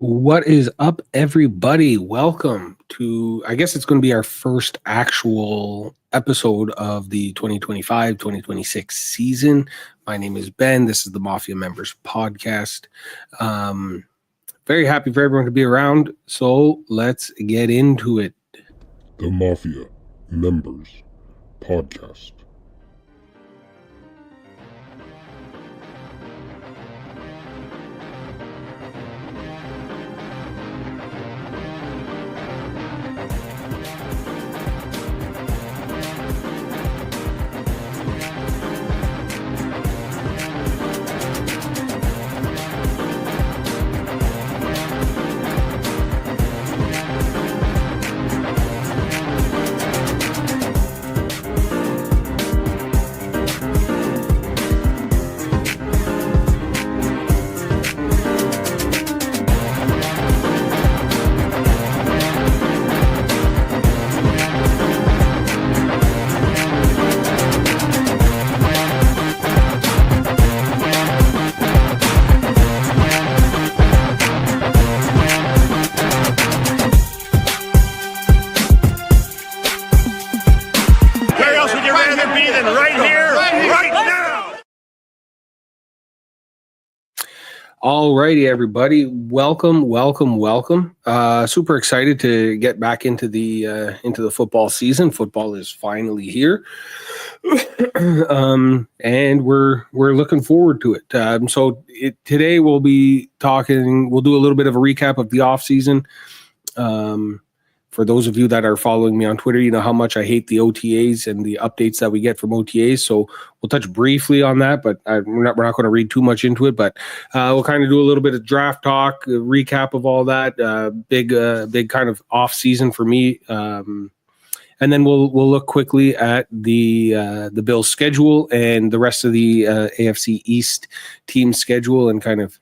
What is up, everybody? Welcome to, I guess it's going to be our first actual episode of the 2025-2026 season. My name is Ben. This is the Mafia Members Podcast. Very happy for everyone to be around, so let's get into it. The Mafia Members Podcast. Alrighty, everybody. Welcome. Super excited to get back into the football season. Football is finally here, and we're looking forward to it. Today we'll be talking. We'll do a little bit of a recap of the off season. For those of you that are following me on Twitter, you know how much I hate the OTAs and the updates that we get from OTAs. So we'll touch briefly on that, but we're not going to read too much into it. But we'll kind of do a little bit of draft talk, a recap of all that. Big kind of off season for me, and then we'll look quickly at the Bills' schedule and the rest of the AFC East team schedule, and kind of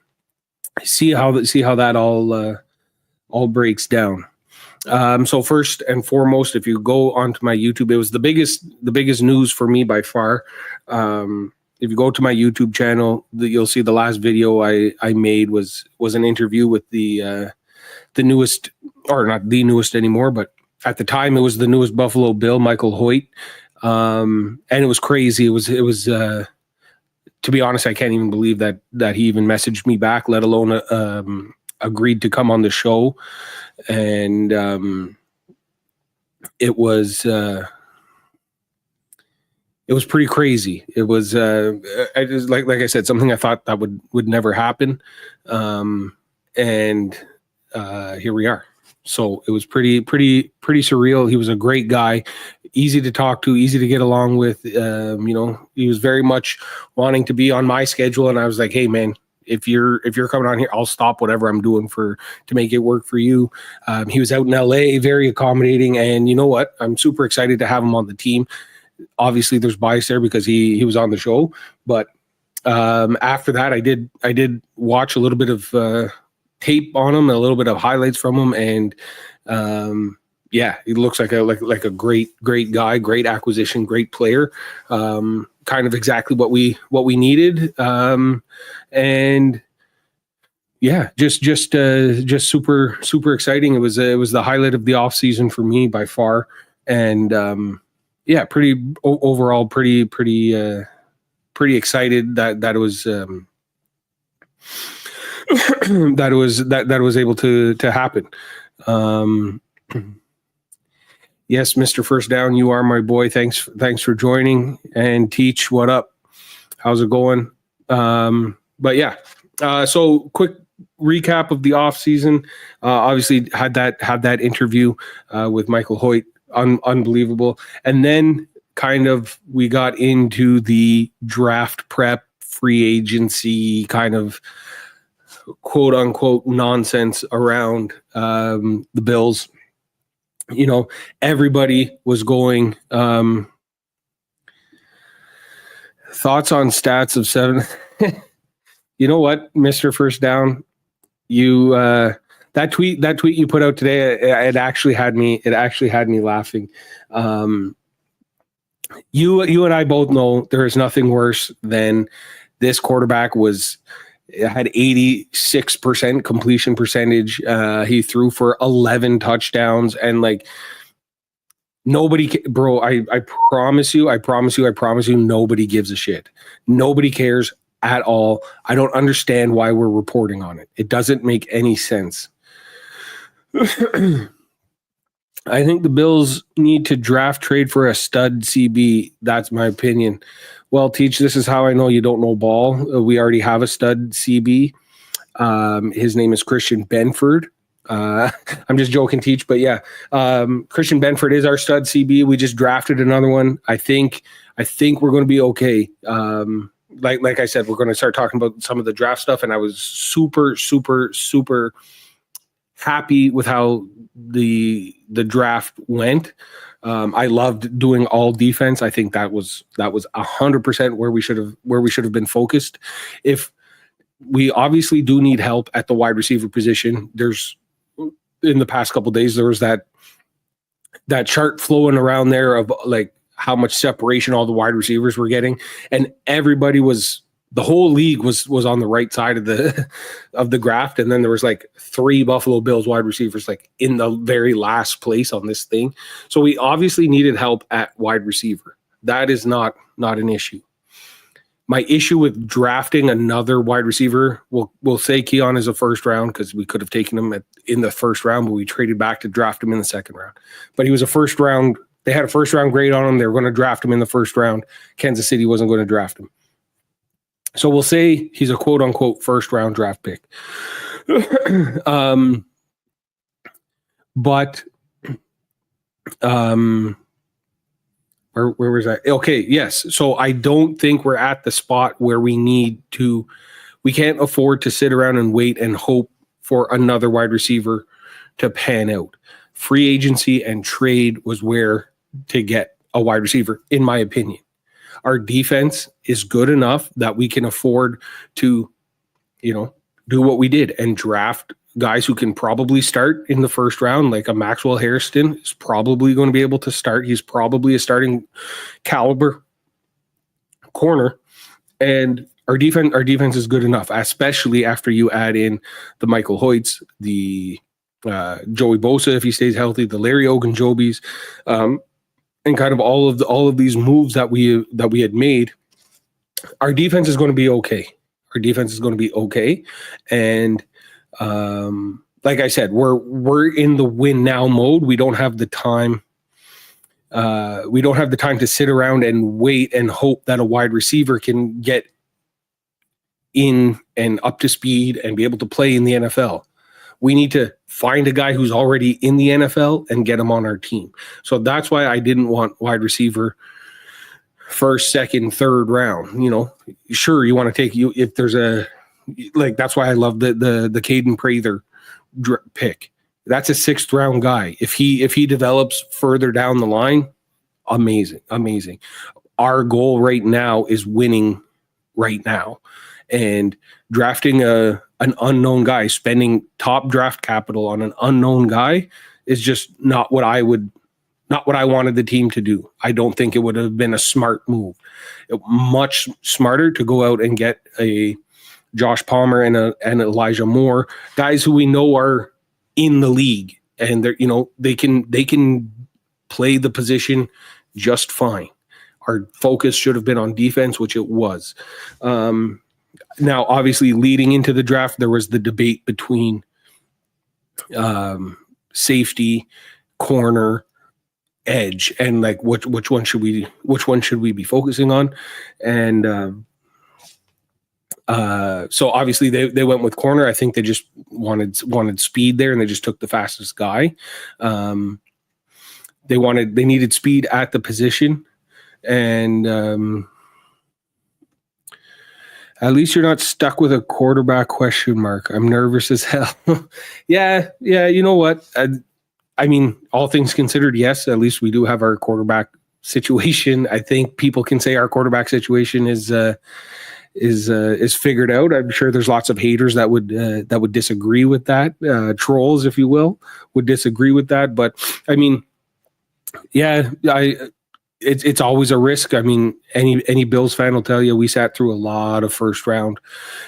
see how that all breaks down. So first and foremost, if you go onto my YouTube, it was the biggest news for me by far. If you go to my YouTube channel, you'll see the last video I made was an interview with the newest, or not the newest anymore, but at the time it was the newest Buffalo Bill, Michael Hoyt. And it was crazy. It was to be honest, I can't even believe that he even messaged me back, let alone agreed to come on the show. And it was pretty crazy. It was I just like I said, something I thought that would never happen, and here we are. So it was pretty surreal. He was a great guy, easy to talk to, easy to get along with. He was very much wanting to be on my schedule, and I was like, hey man, if you're coming on here, I'll stop whatever I'm doing to make it work for you. He was out in LA, very accommodating, and you know what? I'm super excited to have him on the team. Obviously, there's bias there because he was on the show, but after that, I did watch a little bit of tape on him, and a little bit of highlights from him, and he looks like a great guy, great acquisition, great player. Kind of exactly what we needed. And yeah, just super exciting. It was the highlight of the off season for me by far. And overall pretty excited that it was that was able to happen. Yes, Mr. First Down, you are my boy. Thanks for joining. And Teach, what up? How's it going? But yeah, so quick recap of the off season. Obviously had that interview with Michael Hoyt, unbelievable. And then kind of we got into the draft prep, free agency kind of quote unquote nonsense around the Bills. You know, everybody was going, thoughts on stats of 7. You know what, Mr. First Down, you, that tweet you put out today, it actually had me laughing. You and I both know there is nothing worse than this quarterback was had 86% completion percentage. He threw for 11 touchdowns, and like bro, I promise you, nobody gives a shit. Nobody cares at all. I don't understand why we're reporting on it. It doesn't make any sense. I think the Bills need to draft trade for a stud CB. That's my opinion. Well, Teach, this is how I know you don't know ball. We already have a stud CB. His name is Christian Benford. I'm just joking, Teach, but yeah, Christian Benford is our stud CB. We just drafted another one. I think we're going to be okay. Like I said, we're going to start talking about some of the draft stuff, and I was super, super, super happy with how the draft went. I loved doing all defense. I think that was 100% where we should have been focused. If we obviously do need help at the wide receiver position, there's in the past couple of days there was that chart flowing around there of like how much separation all the wide receivers were getting, and the whole league was on the right side of the graph, and then there was like 3 Buffalo Bills wide receivers like in the very last place on this thing. So we obviously needed help at wide receiver. That is not an issue. My issue with drafting another wide receiver, we'll say Keon is a first round because we could have taken him in the first round, but we traded back to draft him in the second round. But he was a first round. They had a first round grade on him. They were going to draft him in the first round. Kansas City wasn't going to draft him. So we'll say he's a quote unquote first round draft pick. But where was I? Okay, yes. So I don't think we're at the spot where we can't afford to sit around and wait and hope for another wide receiver to pan out. Free agency and trade was where to get a wide receiver, in my opinion. Our defense is good enough that we can afford to, do what we did and draft guys who can probably start in the first round, like a Maxwell Hairston is probably going to be able to start. He's probably a starting caliber corner. And our defense is good enough, especially after you add in the Michael Hoyts, the Joey Bosa, if he stays healthy, the Larry Ogunjobis, and kind of all of these moves that we had made. Our defense is going to be okay. And like I said, we're in the win now mode. We don't have the time. We don't have the time to sit around and wait and hope that a wide receiver can get in and up to speed and be able to play in the NFL. We need to find a guy who's already in the NFL and get him on our team. So that's why I didn't want wide receiver first, second, third round. Sure, you want to take if there's that's why I love the Caden Prather pick. That's a 6th round guy. If he develops further down the line, amazing. Our goal right now is winning right now, and drafting an unknown guy, spending top draft capital on an unknown guy is just not what I wanted the team to do. I don't think it would have been a smart move. Much smarter to go out and get a Josh Palmer and Elijah Moore, guys who we know are in the league, and they can play the position just fine. Our focus should have been on defense, which it was. Now, obviously, leading into the draft, there was the debate between safety, corner, edge, and like which one should we be focusing on? And so obviously they went with corner. I think they just wanted speed there, and they just took the fastest guy. They needed speed at the position, and at least you're not stuck with a quarterback question mark. I'm nervous as hell. Yeah. You know what? I mean, all things considered, yes. At least we do have our quarterback situation. I think people can say our quarterback situation is figured out. I'm sure there's lots of haters that would disagree with that. Trolls, if you will, would disagree with that. But I mean, yeah, it's always a risk. I mean, any Bills fan will tell you we sat through a lot of first round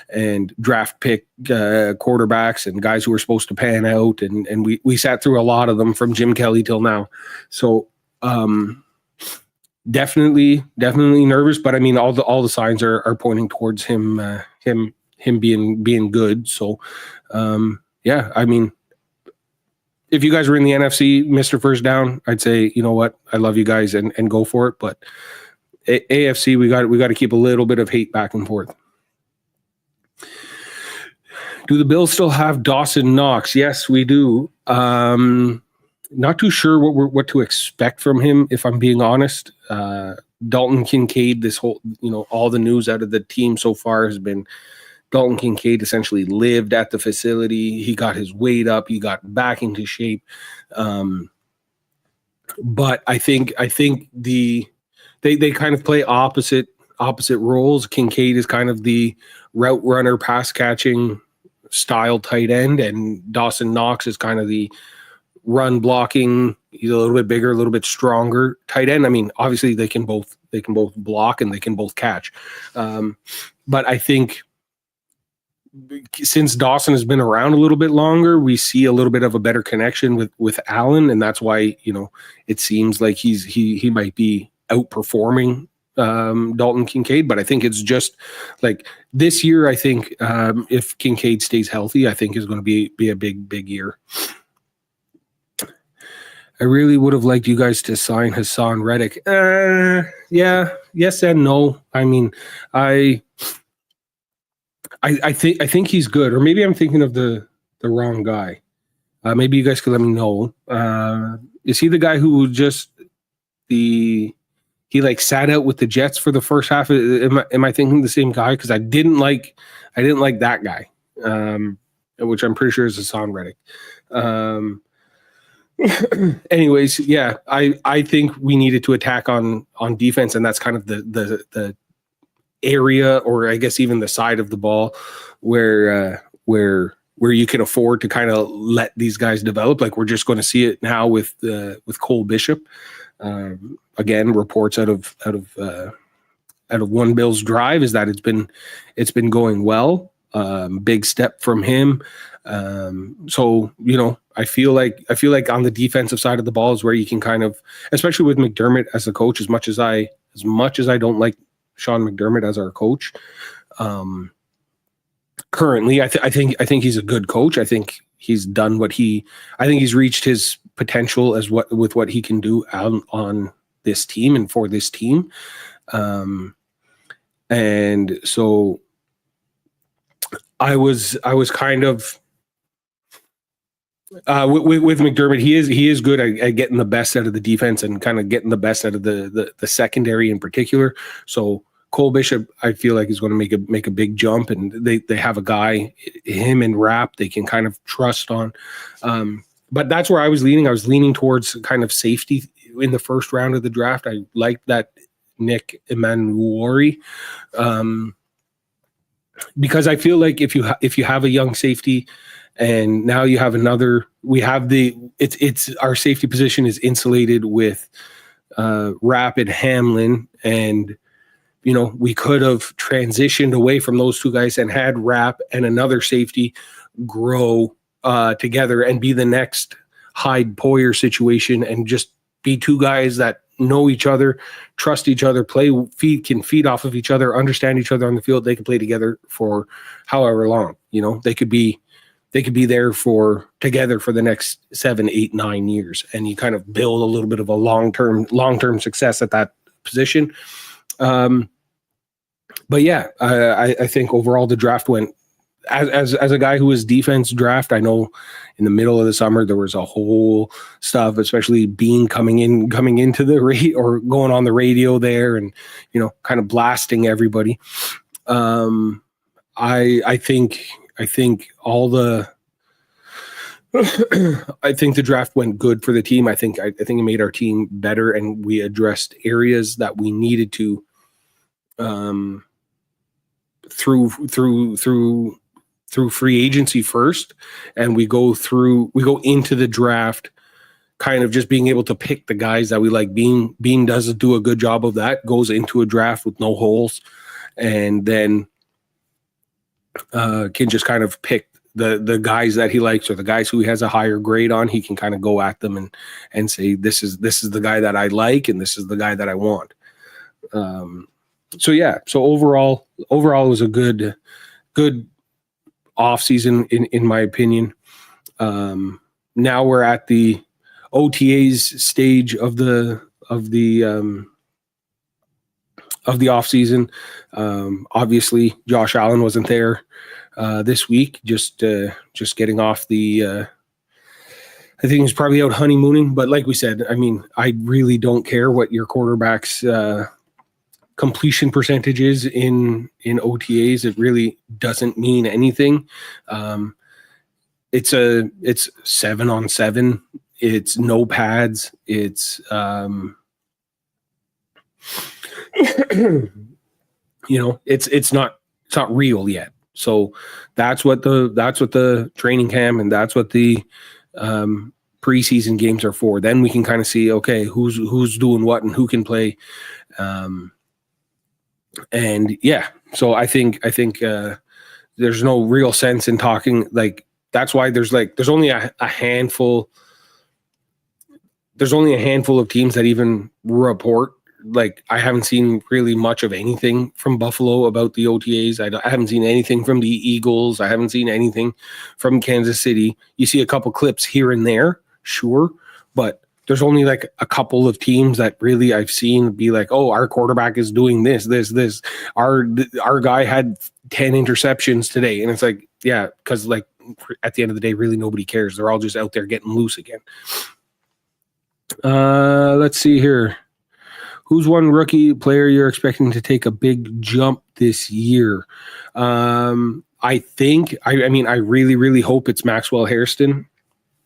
and draft pick quarterbacks and guys who were supposed to pan out, and we sat through a lot of them from Jim Kelly till now. So definitely nervous, but I mean all the signs are pointing towards him being good. So yeah, I mean, if you guys were in the NFC, Mr. First Down, I'd say, you know what, I love you guys and go for it. But AFC, we got to keep a little bit of hate back and forth. Do the Bills still have Dawson Knox? Yes, we do. Not too sure what to expect from him, if I'm being honest. Dalton Kincaid, this whole, all the news out of the team so far has been Dalton Kincaid essentially lived at the facility. He got his weight up. He got back into shape. But I think they kind of play opposite roles. Kincaid is kind of the route runner, pass catching style tight end, and Dawson Knox is kind of the run blocking. He's a little bit bigger, a little bit stronger tight end. I mean, obviously they can both block and they can both catch. But I think since Dawson has been around a little bit longer, we see a little bit of a better connection with Allen, and that's why it seems like he might be outperforming Dalton Kincaid. But I think it's just like this year. I think if Kincaid stays healthy, I think is going to be a big year. I really would have liked you guys to sign Hassan Reddick. Yeah, yes and no. I mean, I think he's good, or maybe I'm thinking of the wrong guy. Maybe you guys could let me know. Is he the guy who he sat out with the Jets for the first half? Am I thinking the same guy? Because I didn't like that guy, which I'm pretty sure is Hassan Reddick. Anyways, yeah, I think we needed to attack on defense, and that's kind of the area, or I guess even the side of the ball where you can afford to kind of let these guys develop. Like we're just going to see it now with Cole Bishop. Again, reports out of One Bills Drive is that it's been going well. Big step from him. So I feel like on the defensive side of the ball is where you can kind of, especially with McDermott as a coach, as much as I don't like Sean McDermott as our coach, currently, I think he's a good coach. I think he's done I think he's reached his potential with what he can do on this team and for this team. And so I was kind of with McDermott. He is good at getting the best out of the defense and kind of getting the best out of the secondary in particular. So Cole Bishop, I feel like, is going to make a big jump, and they have a guy, him and Rapp, they can kind of trust on. But that's where I was leaning. I was leaning towards kind of safety in the first round of the draft. I liked that Nick Emanuori, because I feel like if you have a young safety, and now you have another, it's our safety position is insulated with Rapp and Hamlin, and we could have transitioned away from those two guys and had Rapp and another safety grow together and be the next Hyde Poyer situation, and just be two guys that know each other, trust each other, can feed off of each other, understand each other on the field. They can play together for however long. They could be there together for the next 7, 8, 9 years, and you kind of build a little bit of a long-term success at that position. But yeah, I think overall the draft went, as a guy who is defense draft, I know in the middle of the summer there was a whole stuff, especially Bean coming into the radio or going on the radio there and kind of blasting everybody. I think all the I think the draft went good for the team. I think it made our team better, and we addressed areas that we needed to through free agency first, and we go into the draft kind of just being able to pick the guys that we like. Bean does do a good job of that, goes into a draft with no holes, and then can just kind of pick the guys that he likes, or the guys who he has a higher grade on. He can kind of go at them and say, this is the guy that I like, and this is the guy that I want. So overall it was a good off season in my opinion. Now we're at the OTAs stage of the off season. Obviously Josh Allen wasn't there this week, just getting off the I think he's probably out honeymooning, but like we said, I mean, I really don't care what your quarterback's completion percentage is in OTAs. It really doesn't mean anything. It's 7-on-7. It's no pads. It's it's not real yet. So that's what the training camp and that's what the preseason games are for. Then we can kind of see, okay, who's doing what and who can play. And yeah, so I think there's no real sense in talking. Like, that's why there's only a handful. There's only a handful of teams that even report. Like, I haven't seen really much of anything from Buffalo about the OTAs. I haven't seen anything from the Eagles. I haven't seen anything from Kansas City. You see a couple clips here and there, sure, but there's only like a couple of teams that really I've seen be like, oh, our quarterback is doing this. Our guy had 10 interceptions today. And it's like, yeah, because like at the end of the day, really nobody cares. They're all just out there getting loose again. Let's see here. Who's one rookie player you're expecting to take a big jump this year? I really, really hope it's Maxwell Hairston.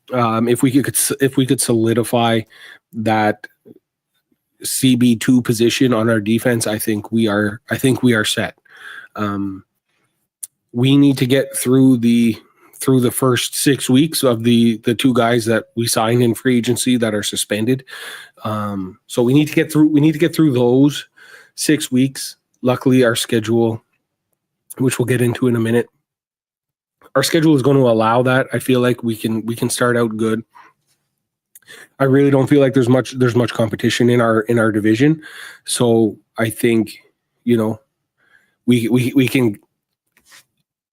If we could solidify that CB2 position on our defense, I think we are set. We need to get through the first 6 weeks of the two guys that we signed in free agency that are suspended. So we need to get through those 6 weeks. Luckily, our schedule, which we'll get into in a minute, our schedule is going to allow that. I feel like we can start out good. I really don't feel like there's much competition in our division. So I think, we can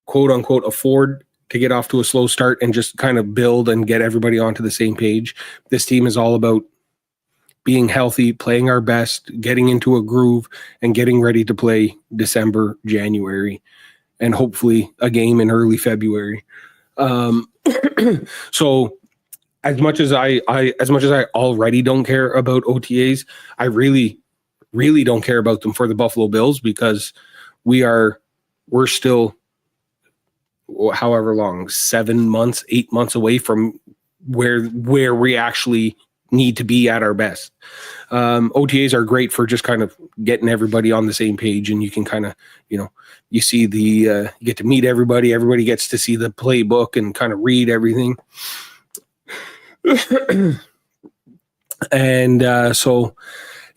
quote unquote afford to get off to a slow start and just kind of build and get everybody onto the same page. This team is all about being healthy, playing our best, getting into a groove, and getting ready to play December, January, and hopefully a game in early February. So as much as I already don't care about OTAs, I really, really don't care about them for the Buffalo Bills, because we're still however long, 7 months, 8 months away from where we actually need to be at our best. OTAs are great for just kind of getting everybody on the same page, and you can kind of, you see you get to meet everybody. Everybody gets to see the playbook and kind of read everything. And so,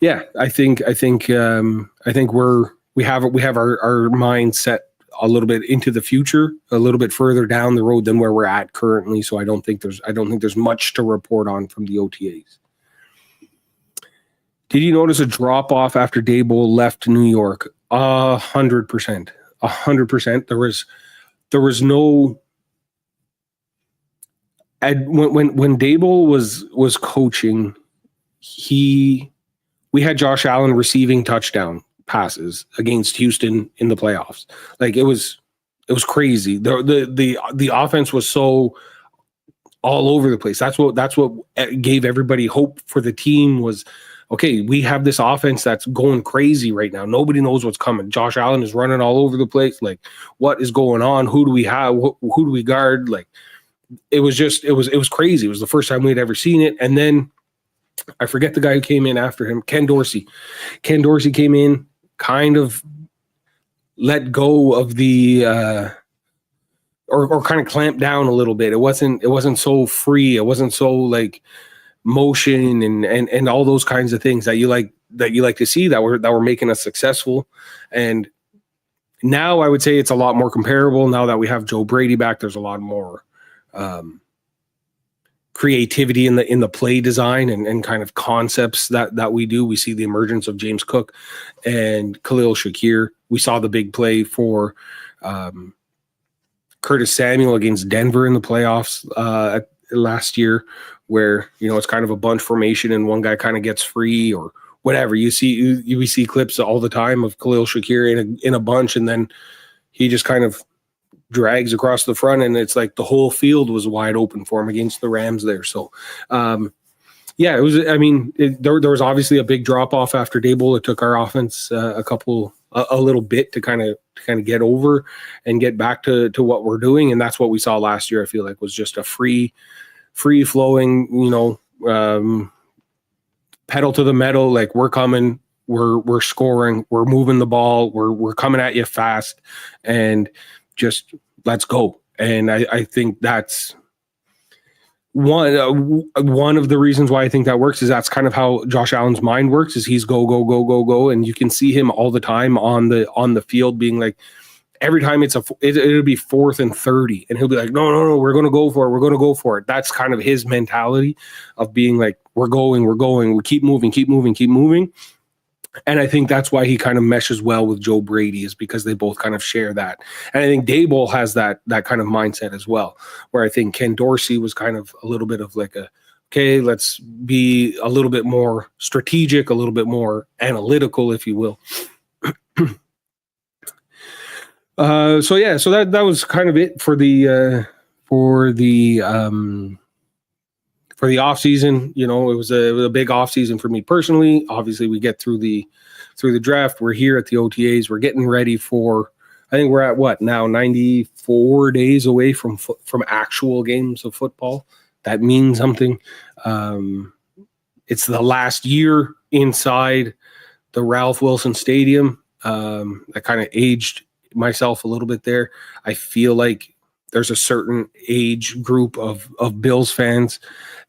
yeah, I think we have our mind set a little bit into the future, a little bit further down the road than where we're at currently. So I don't think there's much to report on from the OTAs. Did you notice a drop off after Daboll left New York? 100%. 100%. There was no. When Daboll was coaching, we had Josh Allen receiving touchdown passes against Houston in the playoffs. Like, it was crazy. The offense was so all over the place. That's what gave everybody hope for the team was, okay, we have this offense that's going crazy right now. Nobody knows what's coming. Josh Allen is running all over the place. Like, what is going on? Who do we have? Who do we guard? Like, it was crazy. It was the first time we'd ever seen it. And then I forget the guy who came in after him, Ken Dorsey. Ken Dorsey came in, kind of let go of the or kind of clamped down a little bit. It wasn't so free. It wasn't so like motion and all those kinds of things that you like to see that were making us successful. And now I would say it's a lot more comparable now that we have Joe Brady back. There's a lot more creativity in the play design and kind of concepts that we do. We see the emergence of James Cook and Khalil Shakir. We saw the big play for Curtis Samuel against Denver in the playoffs last year, where it's kind of a bunch formation and one guy kind of gets free or whatever. We see clips all the time of Khalil Shakir in a bunch, and then he just kind of drags across the front, and it's like the whole field was wide open for him against the Rams there. So, it was. I mean, there was obviously a big drop off after Daboll. It took our offense a little bit to kind of get over and get back to what we're doing, and that's what we saw last year. I feel like was just a free flowing, pedal to the metal. Like, we're coming, we're scoring, we're moving the ball, we're coming at you fast, and just let's go. And I think that's one of the reasons why I think that works is that's kind of how Josh Allen's mind works. Is he's go, and you can see him all the time on the field being like, every time it'll be 4th and 30, and he'll be like, no, we're going to go for it. That's kind of his mentality of being like, we're going, we keep moving. And I think that's why he kind of meshes well with Joe Brady, is because they both kind of share that. And I think Daboll has that kind of mindset as well, where I think Ken Dorsey was kind of a little bit of like okay, let's be a little bit more strategic, a little bit more analytical, if you will. So that was kind of it for the off season. It was a big off season for me personally. Obviously, we get through the draft. We're here at the OTAs. We're getting ready for. I think we're at what now? 94 days away from actual games of football. That means something. It's the last year inside the Ralph Wilson Stadium. I kind of aged myself a little bit there. I feel like there's a certain age group of Bills fans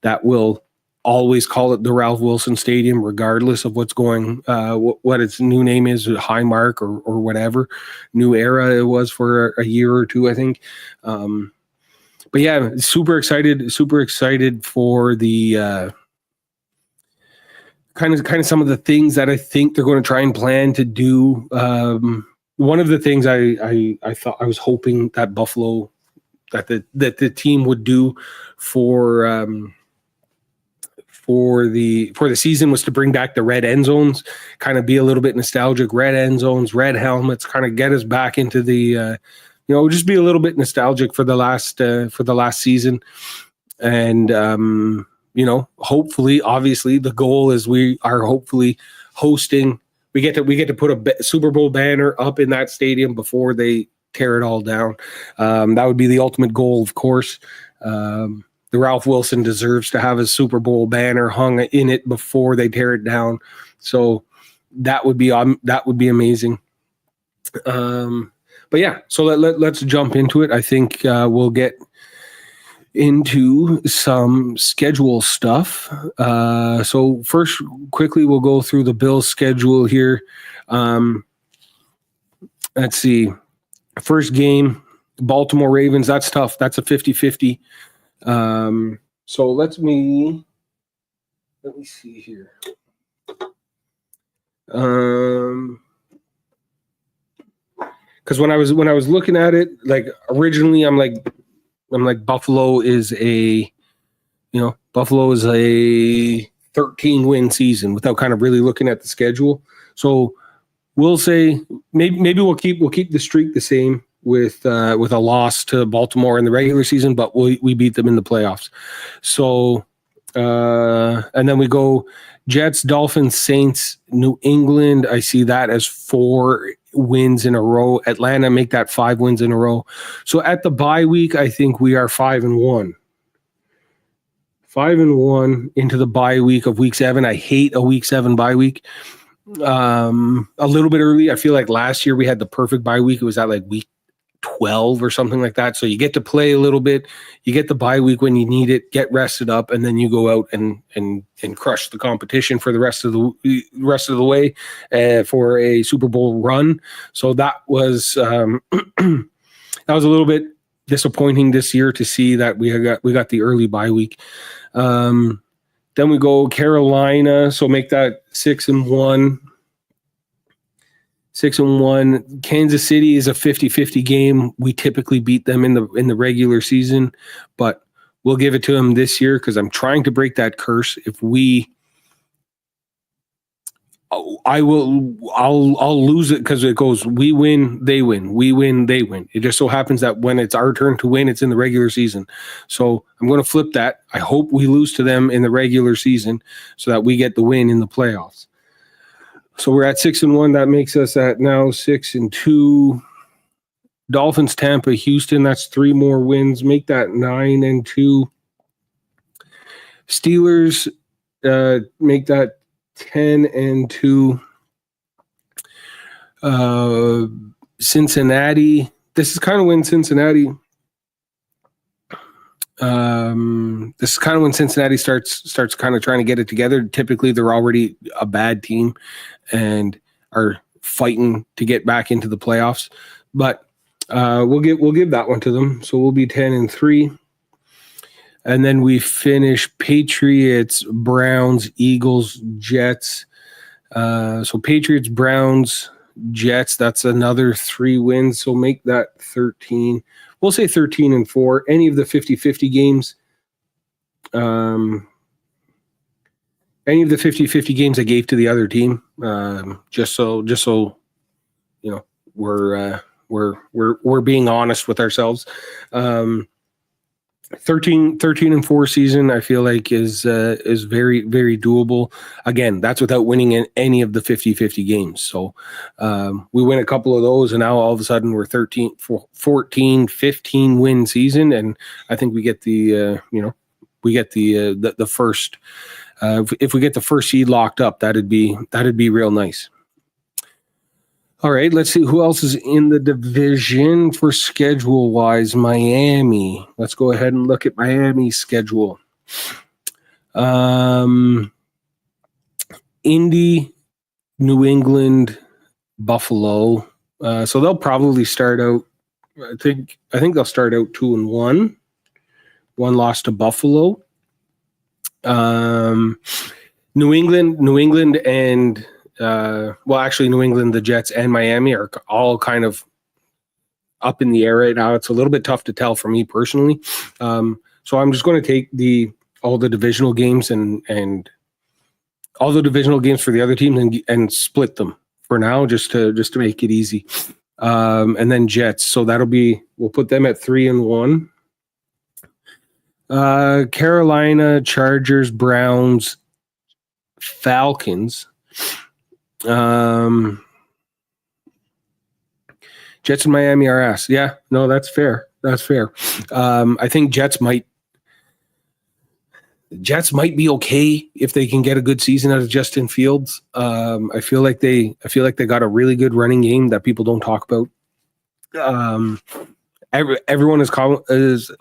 that will always call it the Ralph Wilson Stadium, regardless of what's going, what its new name is, Highmark or whatever new era it was for a year or two, I think. But yeah, super excited for the kind of some of the things that I think they're going to try and plan to do. One of the things I thought I was hoping that Buffalo, that the team would do for the season was to bring back the red end zones, kind of be a little bit nostalgic. Red end zones, red helmets, kind of get us back into the just be a little bit nostalgic for the last season. And hopefully, obviously, the goal is we are hopefully hosting. We get to put a Super Bowl banner up in that stadium before they tear it all down. That would be the ultimate goal, of course. The Ralph Wilson deserves to have a Super Bowl banner hung in it before they tear it down. So that would be amazing. But yeah, so let's jump into it. I think we'll get into some schedule stuff. So first, quickly, we'll go through the Bills schedule here. Let's see. First game, Baltimore Ravens. That's tough. That's a 50-50. So let me see here. Because when I was looking at it, like originally, I'm like Buffalo is a 13-win season without kind of really looking at the schedule. So we'll say maybe we'll keep the streak the same with a loss to Baltimore in the regular season, but we beat them in the playoffs. So and then we go Jets, Dolphins, Saints, New England. I see that as 4 wins in a row. Atlanta, make that 5 wins in a row. So at the bye week, I think we are 5-1. 5-1 into the bye week of week 7. I hate a week 7 bye week. A little bit early. I feel like last year we had the perfect bye week. It was at like week 12 or something like that. So you get to play a little bit, you get the bye week when you need it, get rested up, and then you go out and crush the competition for the rest of the way for a Super Bowl run. So that was that was a little bit disappointing this year to see that we got the early bye week. Then we go Carolina, so make that 6-1. 6-1. Kansas City is a 50-50 game. We typically beat them in the regular season, but we'll give it to them this year because I'm trying to break that curse. I'll lose it because it goes, we win, they win, we win, they win. It just so happens that when it's our turn to win, it's in the regular season. So I'm going to flip that. I hope we lose to them in the regular season so that we get the win in the playoffs. So we're at 6-1. That makes us at now 6-2. Dolphins, Tampa, Houston. That's 3 more wins. Make that 9-2. Steelers, make that 10-2. Cincinnati. This is kind of when Cincinnati. This is kind of when Cincinnati starts kind of trying to get it together. Typically, they're already a bad team and are fighting to get back into the playoffs. But we'll give that one to them. So we'll be 10-3, and then we finish Patriots, Browns, Eagles, Jets. So Patriots, Browns, Jets. That's another 3 wins. So make that 13. We'll say 13-4. Any of the 50-50 games. Any of the 50-50 games I gave to the other team, just so you know, we're being honest with ourselves. 13-4 season, I feel like is very, very doable. Again, that's without winning in any of the 50-50 games. So we win a couple of those, and now all of a sudden we're 14, 15 win season, and I think we get the first. If we get the first seed locked up, that'd be real nice. All right, let's see who else is in the division for schedule-wise. Miami. Let's go ahead and look at Miami's schedule. Indy, New England, Buffalo. So they'll probably start out. I think they'll start out 2-1. 1 loss to Buffalo. New England, and New England, the Jets, and Miami are all kind of up in the air right now. It's a little bit tough to tell for me personally. So I'm just going to take all the divisional games and all the divisional games for the other teams and split them for now, just to make it easy. And then Jets. So we'll put them at 3-1. Carolina, Chargers, Browns, Falcons. Jets and Miami are ass. Yeah, no, that's fair. I think Jets might be okay if they can get a good season out of Justin Fields. I feel like they got a really good running game that people don't talk about. Everyone is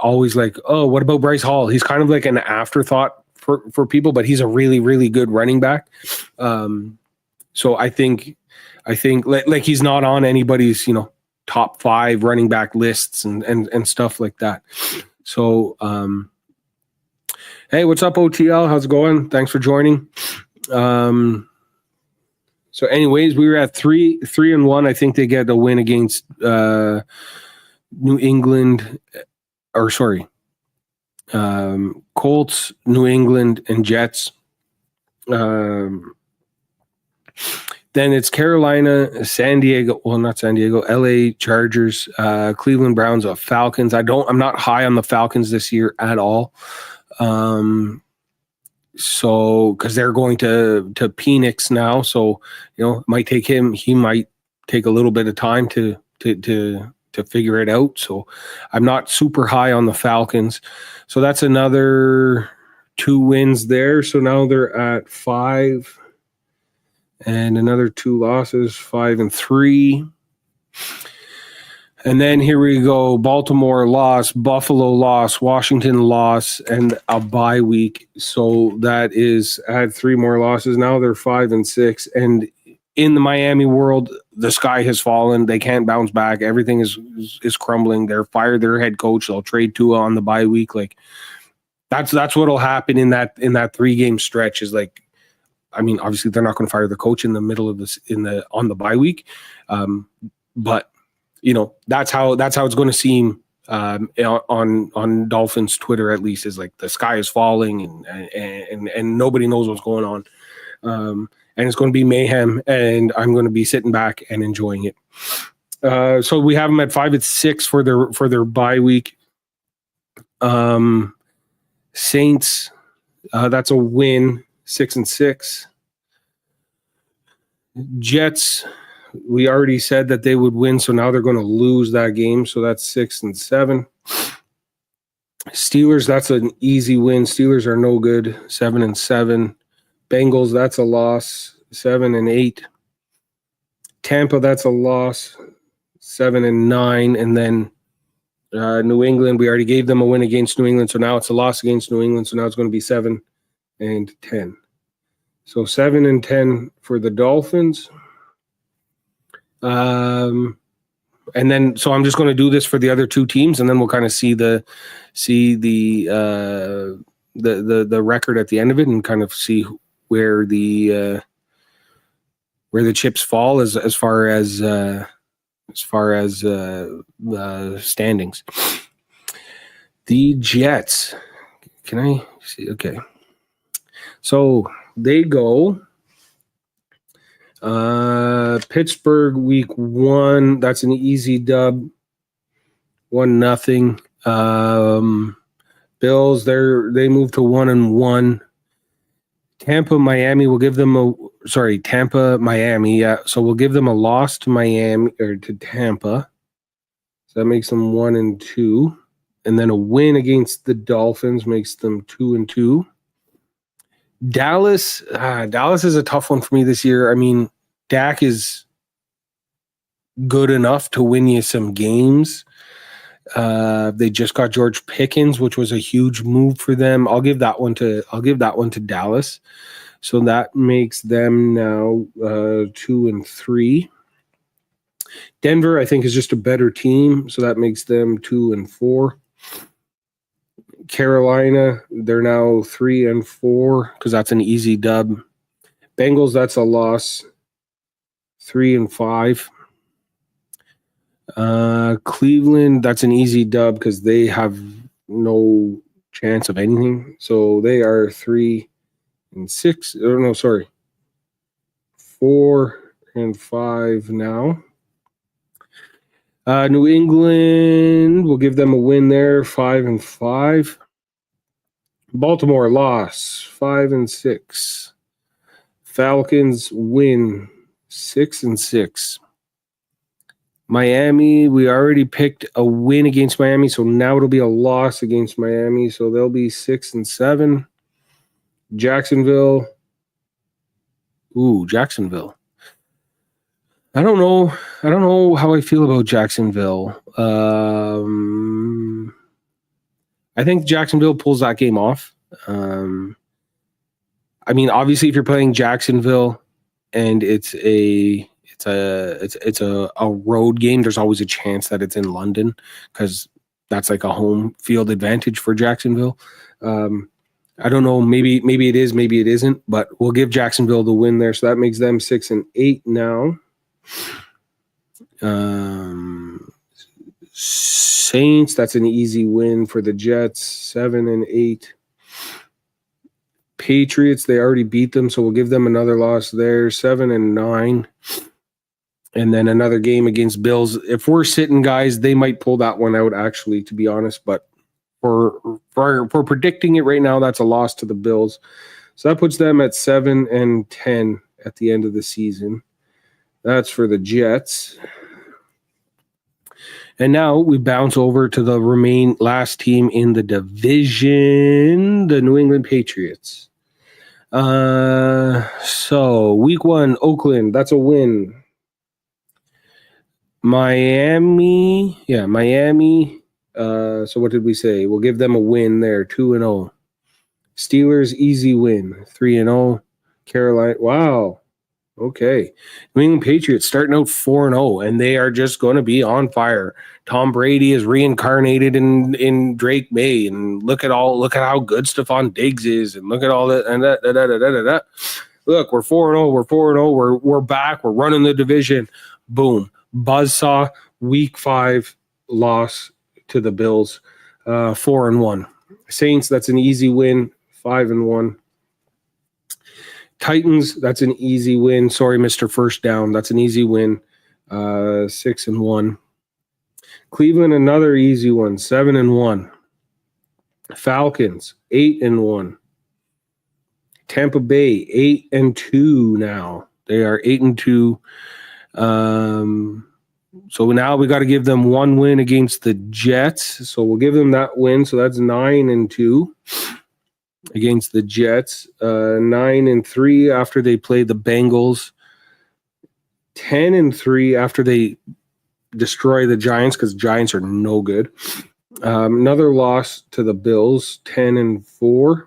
always like, oh, what about Bryce Hall? He's kind of like an afterthought for people, but he's a really, really good running back. So I think like he's not on anybody's, top 5 running back lists and stuff like that. So, hey, what's up, OTL? How's it going? Thanks for joining. So anyways, we were at 3-1. I think they get a win against, New England, Colts, New England, and Jets. Then it's Carolina, San Diego. Well, not San Diego. LA Chargers, Cleveland Browns, Falcons. I'm not high on the Falcons this year at all. So because they're going to Phoenix now, so it might take him. He might take a little bit of time to figure it out. So I'm not super high on the Falcons. So that's another 2 wins there. So now they're at 5, and another 2 losses, 5-3. And then here we go. Baltimore loss, Buffalo loss, Washington loss, and a bye week. So that is, I had 3 more losses. Now they're 5-6. And in the Miami world, the sky has fallen. They can't bounce back. Everything is crumbling. They're fired their head coach. They'll trade Tua on the bye week. Like that's what'll happen in that 3-game stretch. Is like, I mean, obviously they're not going to fire the coach in the middle of this on the bye week, but you know, that's how it's going to seem on Dolphins Twitter, at least, is like the sky is falling and nobody knows what's going on. And it's going to be mayhem, and I'm going to be sitting back and enjoying it. So we have them at 5-6 for their bye week. Saints, that's a win, 6-6. Jets, we already said that they would win, so now they're going to lose that game. So that's 6-7. Steelers, that's an easy win. Steelers are no good, 7-7. Bengals, that's a loss, 7-8. Tampa, that's a loss, 7-9. And then New England, we already gave them a win against New England, so now it's a loss against New England. So now it's going to be 7-10. So 7-10 for the Dolphins. And then, so I'm just going to do this for the other 2 teams, and then we'll kind of see the record at the end of it, and kind of see where the chips fall as far as standings. The Jets. Can I see? Okay. So they go Pittsburgh week 1. That's an easy dub. 1-0. Bills, they move to 1-1. Tampa, Miami, we'll give them Tampa, Miami. Yeah. So we'll give them a loss to Miami or to Tampa. So that makes them 1-2. And then a win against the Dolphins makes them 2-2. Dallas is a tough one for me this year. I mean, Dak is good enough to win you some games. They just got George Pickens, which was a huge move for them. I'll give that one to Dallas. So that makes them now 2-3. Denver, I think, is just a better team, so that makes them 2-4. Carolina, they're now 3-4 because that's an easy dub. Bengals, that's a loss, 3-5. Cleveland, that's an easy dub because they have no chance of anything. So they are 3-6. Oh, no, sorry, 4-5 now. New England, we'll give them a win there, 5-5. Baltimore loss, 5-6. Falcons win, 6-6. Miami, we already picked a win against Miami, so now it'll be a loss against Miami, so they'll be 6-7. Jacksonville. I don't know how I feel about Jacksonville. I think Jacksonville pulls that game off. I mean, obviously, if you're playing Jacksonville and it's a road game, there's always a chance that it's in London because that's like a home field advantage for Jacksonville. I don't know. Maybe it is, maybe it isn't, but we'll give Jacksonville the win there. So that makes them 6-8 now. Saints, that's an easy win for the Jets, 7-8. Patriots, they already beat them, so we'll give them another loss there, 7-9. And then another game against Bills. If we're sitting, guys, they might pull that one out, actually, to be honest. But for predicting it right now, that's a loss to the Bills. So that puts them at 7-10 at the end of the season. That's for the Jets. And now we bounce over to the last team in the division, the New England Patriots. So week 1, Oakland, that's a win. Miami. Yeah, Miami. So what did we say? We'll give them a win there, 2-0. Steelers, easy win, 3-0. Carolina, wow. Okay. New England Patriots starting out 4-0, and they are just going to be on fire. Tom Brady is reincarnated in Drake May, and look at how good Stephon Diggs is, and look at all that and that. Look, we're 4-0, we're 4-0, we're back, we're running the division. Boom. Buzzsaw, week 5 loss to the Bills, 4-1. Saints, that's an easy win, 5-1. Titans, that's an easy win. Sorry, Mr. First Down. That's an easy win. 6-1. Cleveland, another easy one. 7-1. Falcons, 8-1. Tampa Bay, 8-2 now. They are 8-2. So now we got to give them one win against the Jets. So we'll give them that win. So that's 9-2. Against the Jets, 9-3 after they play the Bengals, 10-3 after they destroy the Giants because Giants are no good. Another loss to the Bills, 10-4.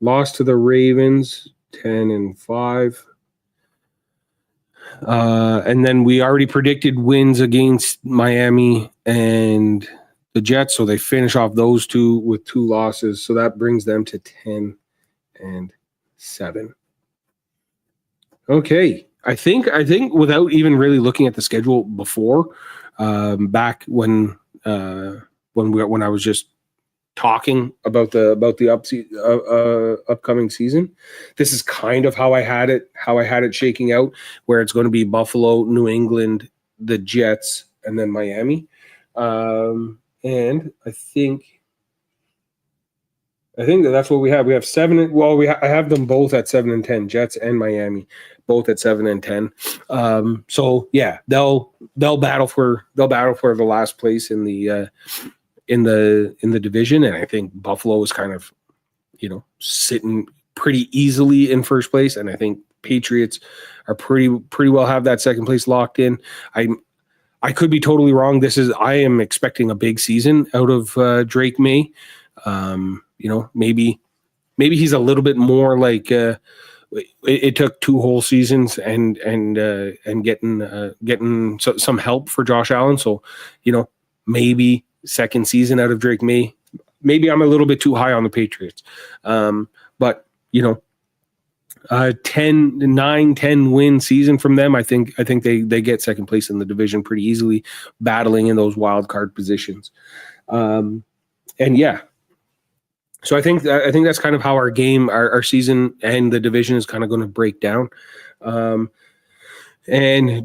Loss to the Ravens, 10-5. And then we already predicted wins against Miami and the Jets, so they finish off those two with 2 losses. So that brings them to 10-7. Okay. I think without even really looking at the schedule before, back when I was just talking about the upcoming season, this is kind of how I had it shaking out, where it's going to be Buffalo, New England, the Jets, and then Miami. And I think that's what we have. We have 7. Well, I have them both at 7-10. Jets and Miami, both at 7-10. So yeah, they'll battle for the last place in the division, and I think Buffalo is kind of sitting pretty easily in first place, and I think Patriots are pretty well have that second place locked in. I could be totally wrong. I am expecting a big season out of Drake May. Maybe he's a little bit more like it took 2 whole seasons and getting some help for Josh Allen. So, maybe second season out of Drake May. Maybe I'm a little bit too high on the Patriots. But 10 win season from them. I think they get second place in the division pretty easily, battling in those wild card positions. And yeah, so I think that's kind of how our season and the division is kind of going to break down. And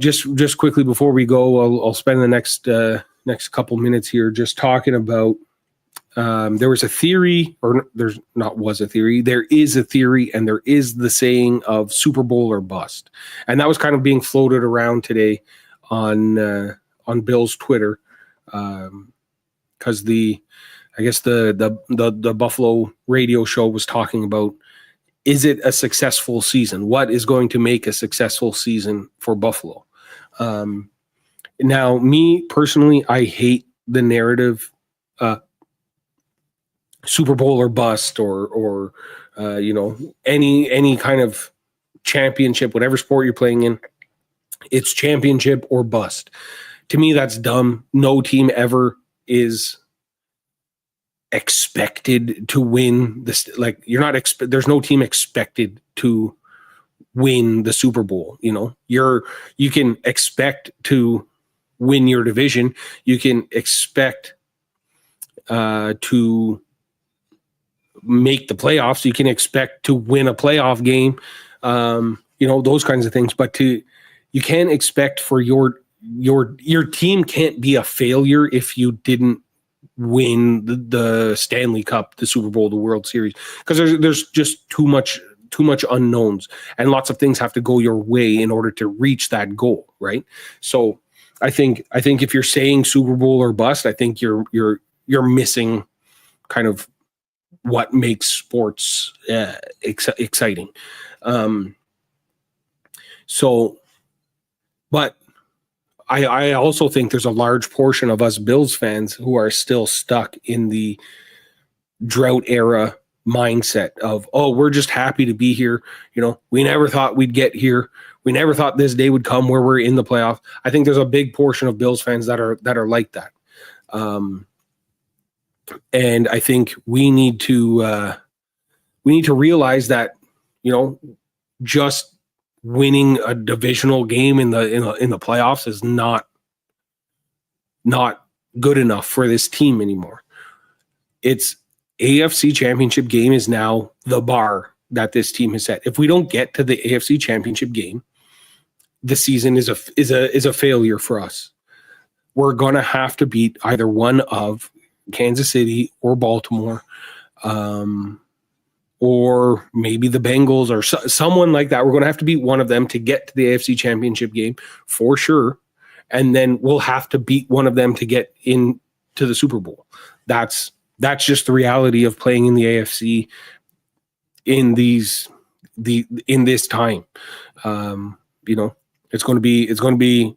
just quickly before we go, I'll spend the next couple minutes here just talking about. There was a theory, or there is a theory, and there is the saying of Super Bowl or bust, and that was kind of being floated around today on Bill's Twitter, because the Buffalo radio show was talking about, is it a successful season? What is going to make a successful season for Buffalo? Now, me personally, I hate the narrative. Super Bowl or bust, or any kind of championship, whatever sport you're playing in, it's championship or bust. To me, that's dumb. No team ever is expected to win this. Like, there's no team expected to win the Super Bowl. You can expect to win your division. You can expect to make the playoffs. You can expect to win a playoff game, those kinds of things. But you can't expect for your team can't be a failure if you didn't win the Stanley Cup, the Super Bowl, the World Series, because there's just too much unknowns, and lots of things have to go your way in order to reach that goal, right? So I think if you're saying Super Bowl or bust, I think you're missing kind of what makes sports exciting. But I also think there's a large portion of us Bills fans who are still stuck in the drought era mindset of, oh, we're just happy to be here. We never thought we'd get here. We never thought this day would come where we're in the playoff. I think there's a big portion of Bills fans that are like that. And I think we need to realize that, just winning a divisional game in the playoffs is not good enough for this team anymore. It's AFC Championship game is now the bar that this team has set. If we don't get to the AFC Championship game, the season is a failure for us. We're gonna have to beat either one of Kansas City or Baltimore, or maybe the Bengals or someone like that. We're going to have to beat one of them to get to the AFC Championship game for sure. And then we'll have to beat one of them to get into the Super Bowl. That's just the reality of playing in the AFC in this time. It's going to be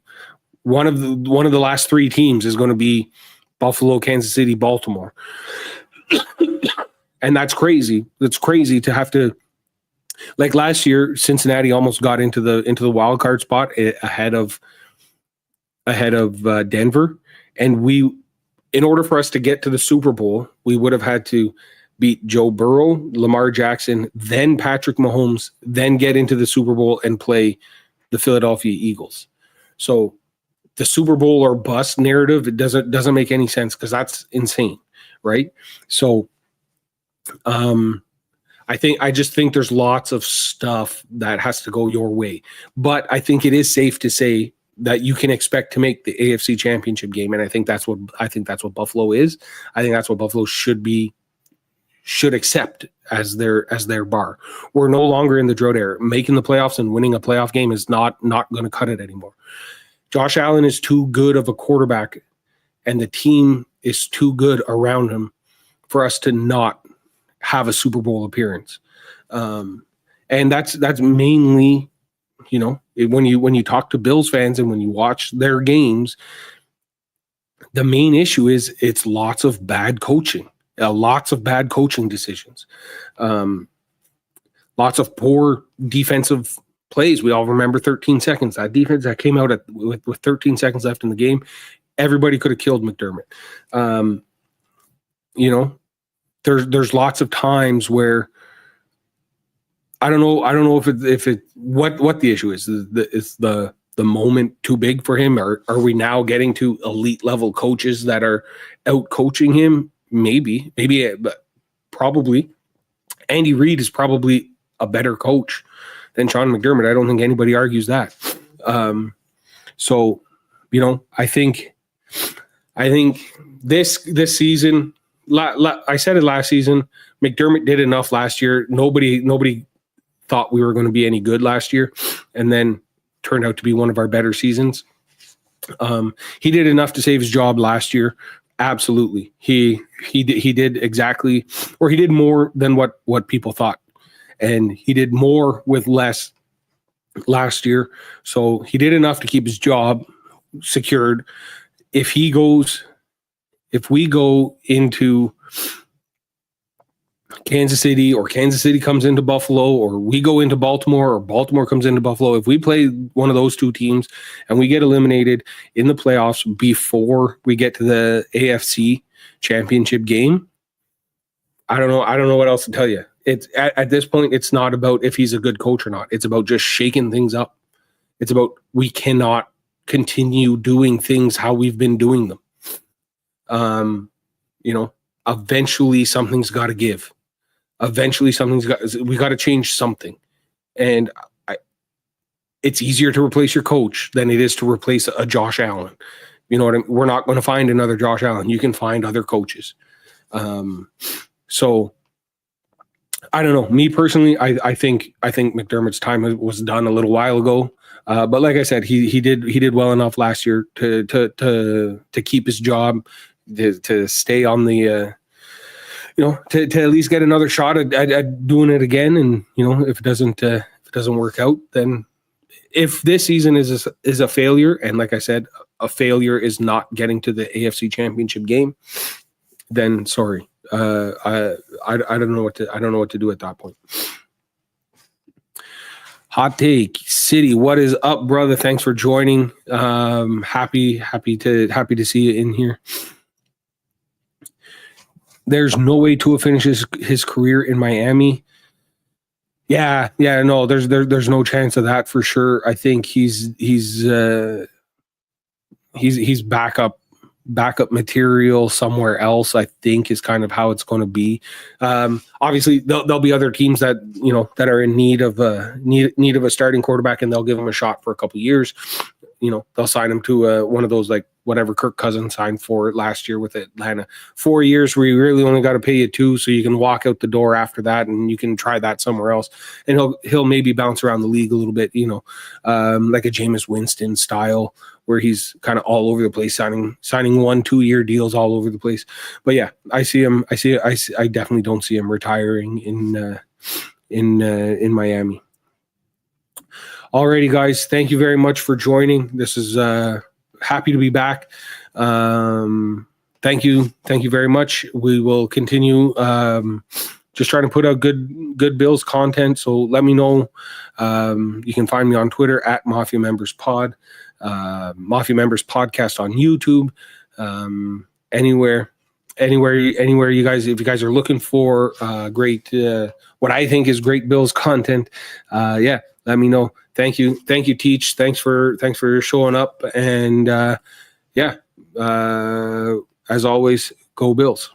one of the last three teams is going to be Buffalo, Kansas City, Baltimore. And that's crazy. It's crazy to have to, like last year, Cincinnati almost got into the wild card spot ahead of Denver, and in order for us to get to the Super Bowl, we would have had to beat Joe Burrow, Lamar Jackson, then Patrick Mahomes, then get into the Super Bowl and play the Philadelphia Eagles. So the Super Bowl or bust narrative, it doesn't make any sense because that's insane, right? So I just think there's lots of stuff that has to go your way. But I think it is safe to say that you can expect to make the AFC Championship game, and I think that's what Buffalo is. I think that's what Buffalo should accept as their bar. We're no longer in the drought era. Making the playoffs and winning a playoff game is not going to cut it anymore. Josh Allen is too good of a quarterback, and the team is too good around him for us to not have a Super Bowl appearance. And that's mainly, when you talk to Bills fans and when you watch their games, the main issue is it's lots of bad coaching, lots of bad coaching decisions, lots of poor defensive plays. We all remember 13 seconds. That defense that came out with 13 seconds left in the game, everybody could have killed McDermott. There's lots of times where I don't know if it what the issue is. Is the moment too big for him? Or are we now getting to elite level coaches that are out coaching him? Maybe, but probably. Andy Reid is probably a better coach than Sean McDermott. I don't think anybody argues that. So, I think this season. I said it last season. McDermott did enough last year. Nobody thought we were going to be any good last year, and then turned out to be one of our better seasons. He did enough to save his job last year. Absolutely, he did exactly, or he did more than what people thought, and he did more with less last year. So he did enough to keep his job secured. If we go into Kansas City, or Kansas City comes into Buffalo, or we go into Baltimore, or Baltimore comes into Buffalo, if we play one of those two teams and we get eliminated in the playoffs before we get to the AFC Championship game, I don't know what else to tell you. It's at this point, it's not about if he's a good coach or not. It's about just shaking things up. It's about we cannot continue doing things how we've been doing them. Eventually something's got to give. Eventually we got to change something. And it's easier to replace your coach than it is to replace a Josh Allen. You know what I mean? We're not going to find another Josh Allen. You can find other coaches. So I don't know. Me personally, I think McDermott's time was done a little while ago. But like I said, he did well enough last year to keep his job, to stay on the to at least get another shot at doing it again. And if it doesn't work out, then if this season is a failure, and like I said, a failure is not getting to the AFC Championship game, then sorry, I don't know what to do at that point. Hot Take City, what is up, brother? Thanks for joining. Happy to see you in here. There's no way Tua finishes his career in Miami. Yeah, no, there's no chance of that for sure. I think he's backup material somewhere else. I think is kind of how it's going to be. Obviously, there'll be other teams that that are in need of a starting quarterback, and they'll give him a shot for a couple of years. They'll sign him to one of those, like whatever Kirk Cousins signed for last year with Atlanta, 4 years where you really only got to pay you 2, so you can walk out the door after that, and you can try that somewhere else. And he'll maybe bounce around the league a little bit, like a Jameis Winston style, where he's kind of all over the place, signing 1-2 year deals all over the place. But yeah, I see him. I definitely don't see him retiring in Miami. Alrighty, guys, thank you very much for joining. This is happy to be back. Thank you very much. We will continue just trying to put out good Bills content. So let me know. You can find me on Twitter at Mafia Members Pod, Mafia Members Podcast on YouTube, anywhere you guys, if you guys are looking for great, what I think is great Bills content, let me know. Thank you, Teach. Thanks for showing up, and as always, go Bills.